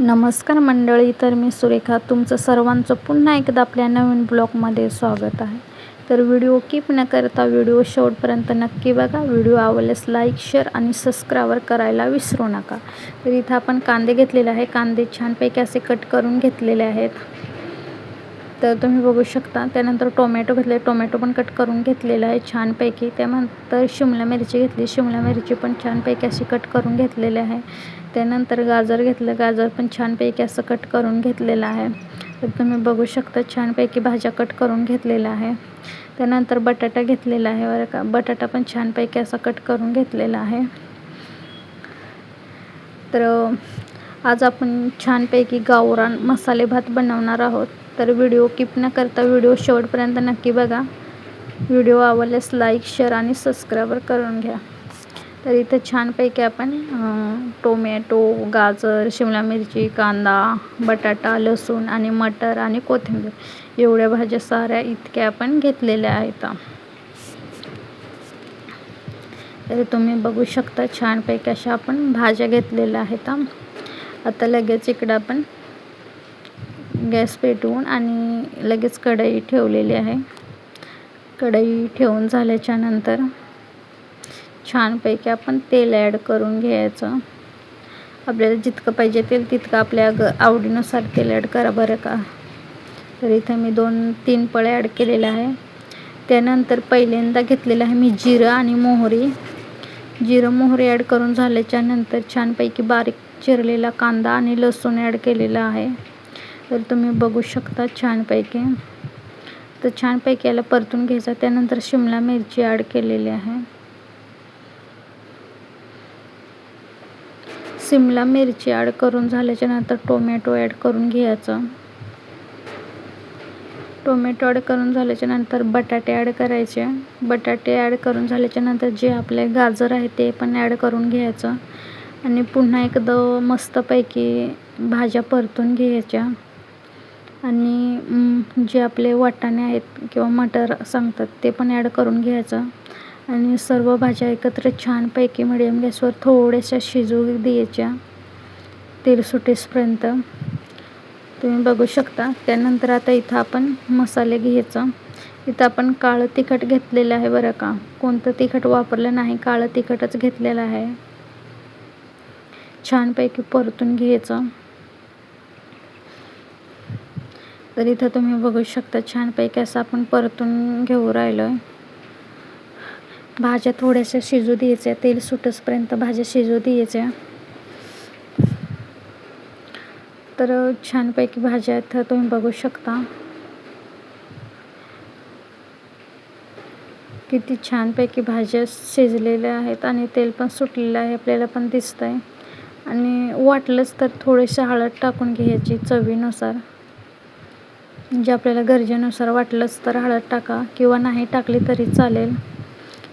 नमस्कार मंडळी, तर मी सुरेखा तुमचं सर्वांचं पुन्हा एकदा आपल्या नवीन ब्लॉगमध्ये स्वागत आहे. तर व्हिडिओ कीप न करता व्हिडिओ शेवटपर्यंत नक्की बघा. व्हिडिओ आवडल्यास लाईक, शेअर आणि सबस्क्राईब करायला विसरू नका. तर इथं आपण कांदे घेतलेले आहे. कांदे छानपैकी असे कट करून घेतलेले आहेत. तर तुम्ही बघू शकता. त्यानंतर टोमॅटो घेतले, टोमॅटो पण कट करून घेतलेला आहे छानपैकी. त्यानंतर शिमला मिरची घेतली, शिमला मिरची पण छानपैकी अशी कट करून घेतलेली आहे. त्यानंतर गाजर घेतलं, गाजर पण छानपैकी असं कट करून घेतलेलं आहे. तर तुम्ही बघू शकता छानपैकी भाज्या कट करून घेतलेल्या आहे. त्यानंतर बटाटा घेतलेला आहे बरं का, बटाटा पण छानपैकी असा कट करून घेतलेला आहे. तर आज आपण छानपैकी गावरान मसाले भात बनवणार आहोत. तर व्हिडिओ कीप न करता व्हिडिओ शेवटपर्यंत नक्की बघा. व्हिडिओ आवडल्यास लाईक, शेअर आणि सबस्क्राईब करून घ्या. तर इथं छानपैकी आपण टोमॅटो, गाजर, शिमला मिरची, कांदा, बटाटा, लसूण आणि मटर आणि कोथिंबीर एवढ्या भाज्या साऱ्या इतक्या आपण घेतलेल्या आहेत. तर तुम्ही बघू शकता छानपैकी अशा आपण भाज्या घेतलेल्या आहेत. आता लगेच इकडं आपण गॅस पेटवून आणि लगेच कढई ठेवलेली आहे. कढई ठेवून झाल्याच्या नंतर छानपैकी आपण तेल ॲड करून घ्यायचं. आपल्याला जितकं पाहिजे तेल तितकं आपल्या आवडीनुसार तेल ॲड करा बरं का. तर इथं मी 2-3 पळे ॲड केलेलं आहे. त्यानंतर पहिल्यांदा घेतलेलं आहे मी जिरं आणि मोहरी. जिरं मोहरी ॲड करून झाल्याच्या नंतर छानपैकी बारीक चिरलेला कांदा आणि लसूण ॲड केलेला आहे. तर तुम्ही बघू शकता छानपैकी. तर छानपैकी याला परतून घ्यायचं. त्यानंतर शिमला मिरची ॲड केलेली आहे. शिमला मिरची ॲड करून झाल्याच्या नंतर टोमॅटो ॲड करून घ्यायचं. टोमॅटो ॲड करून झाल्याच्या नंतर बटाटे ॲड करायचे. बटाटे ॲड करून झाल्याच्या नंतर जे आपले गाजर आहे ते पण ॲड करून घ्यायचं आणि पुन्हा एकदा मस्तपैकी भाज्या परतून घ्यायच्या. आणि जे आपले वाटाणे आहेत किंवा मटर सांगतात ते पण ॲड करून घ्यायचं आणि सर्व भाज्या एकत्र छानपैकी मिडियम गॅसवर थोड्याशा शिजू द्यायच्या तेल सुटेपर्यंत. तुम्ही बघू शकता. त्यानंतर आता इथं आपण मसाले घ्यायचं. इथं आपण काळं तिखट घेतलेलं आहे बरं का, कोणतं तिखट वापरलं नाही, काळं तिखटच घेतलेलं आहे. छानपैकी परतून घ्यायचं. तर इथं तुम्ही बघू शकता छानपैकी असं आपण परतून घेऊ राहिलो आहे. भाज्या थोड्याशा शिजू द्यायच्या, तेल सुटेपर्यंत भाज्या शिजू द्यायच्या. तर छानपैकी भाज्या इथं तुम्ही बघू शकता किती छानपैकी भाज्या शिजलेल्या आहेत आणि तेल पण सुटलेलं आहे, आपल्याला पण दिसतं आहे. आणि वाटलंच तर थोडीशी हळद टाकून घ्यायची चवीनुसार. म्हणजे आपल्याला गरजेनुसार वाटलंच तर हळद टाका किंवा नाही टाकली तरी चालेल.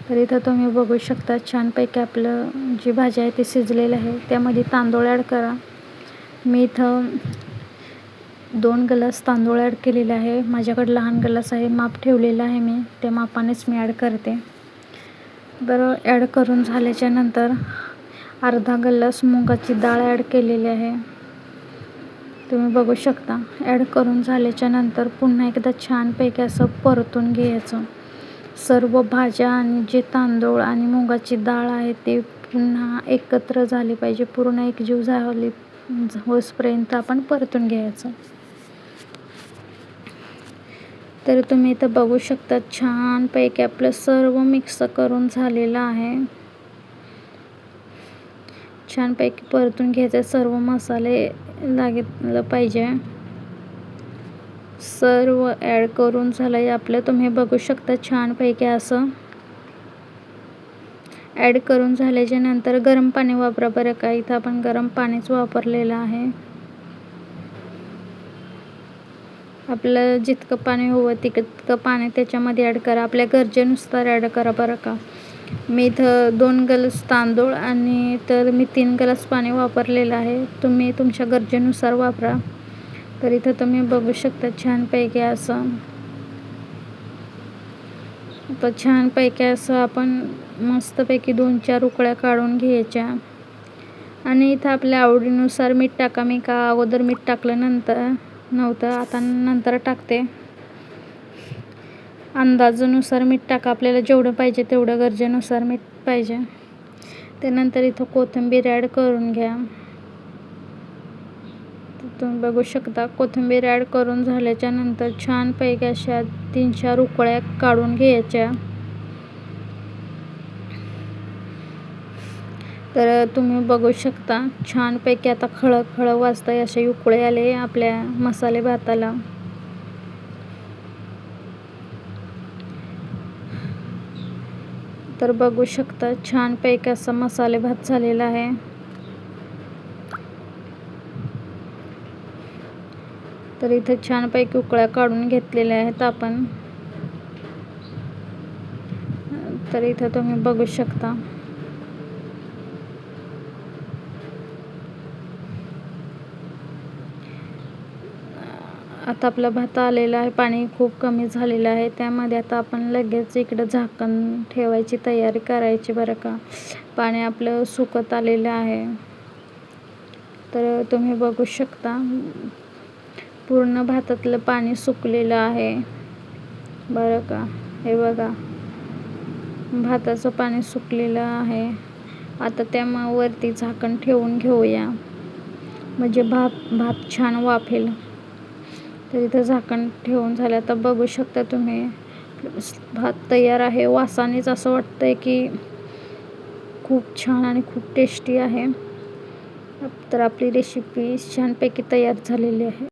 तर इथं तुम्ही बघू शकता छानपैकी आपलं जी भाजी आहे ती शिजलेली आहे. त्यामध्ये तांदूळ ॲड करा. मी इथं 2 ग्लास तांदूळ ॲड केलेले आहे. माझ्याकडे लहान ग्लास आहे, माप ठेवलेलं आहे मी, त्या मापानेच मी ॲड करते. तर ॲड करून झाल्याच्या नंतर अर्धा ग्लास मुगाची डाळ ॲड केलेली आहे. तुम्ही बघू शकता. ॲड करून झाल्याच्या नंतर पुन्हा एकदा छानपैकी असं परतून घ्यायचं. सर्व भाज्या आणि जे तांदूळ आणि मुगाची डाळ आहे ते पुन्हा एकत्र झाली पाहिजे, पूर्ण एकजीव झाली होईपर्यंत आपण परतून घ्यायचं. तर तुम्ही इथं बघू शकता छानपैकी आपलं सर्व मिक्स करून झालेलं आहे. छानपैकी परतून घ्यायचं. सर्व मसाले लागलं पाहिजे. सर्व ॲड करून झालं आहे आपलं. तुम्ही बघू शकता छानपैकी असं ॲड करून झाल्याच्या नंतर गरम पाणी वापरा बरं का. इथं आपण गरम पाणीच वापरलेलं आहे. आपलं जितकं पाणी हवं तितकं पाणी त्याच्यामध्ये ॲड करा. आपल्या गरजेनुसार ॲड करा बरं का. मी इथं 2 ग्लास तांदूळ आणि तर मी 3 ग्लास पाणी वापरलेलं आहे. तुम्ही तुमच्या गरजेनुसार वापरा. तर इथं तुम्ही बघू शकता छानपैकी असं. तर छानपैकी असं आपण मस्तपैकी 2-4 उकळ्या काढून घ्यायच्या आणि इथं आपल्या आवडीनुसार मीठ टाका. मी का अगोदर मीठ टाकलं नव्हतं, आता नंतर टाकते. अंदाजानुसार मीठ टाका. आपल्याला जेवढं पाहिजे तेवढं गरजेनुसार मीठ पाहिजे. त्यानंतर इथं कोथिंबीर ॲड करून घ्या. तुम्ही बघू शकता कोथिंबीर ॲड करून झाल्याच्या नंतर छानपैकी अशा 3-4 उकळ्या काढून घ्यायच्या. तर तुम्ही बघू शकता छानपैकी आता खळखळ वाजताय असे उकळे आले आपल्या मसाले भाताला. तर बघू शकता छानपैकी असा मसाले भात झालेला आहे. तर इथे छानपैकी उकळ्या काढून घेतलेल्या आहेत आपण. तर इथं तुम्ही बघू शकता आता आपला भात आलेला आहे. पाणी खूप कमी झालेलं आहे. त्यामध्ये आता आपण लगेच इकडं झाकण ठेवायची तयारी करायची बरं का. पाणी आपलं सुकत आलेलं आहे. तर तुम्ही बघू शकता पूर्ण भातातलं पाणी सुकलेलं आहे बरं का. हे बघा भाताचं पाणी सुकलेलं आहे. आता त्यावरती झाकण ठेवून घेऊया म्हणजे भात छान वाफेल. तर इथं झाकण ठेवून झालं. आता बघू शकता तुम्ही भात तयार आहे. वासानेच असं वाटतंय की खूप छान आणि खूप टेस्टी आहे. तर आपली रेसिपी छानपैकी तयार झालेली आहे.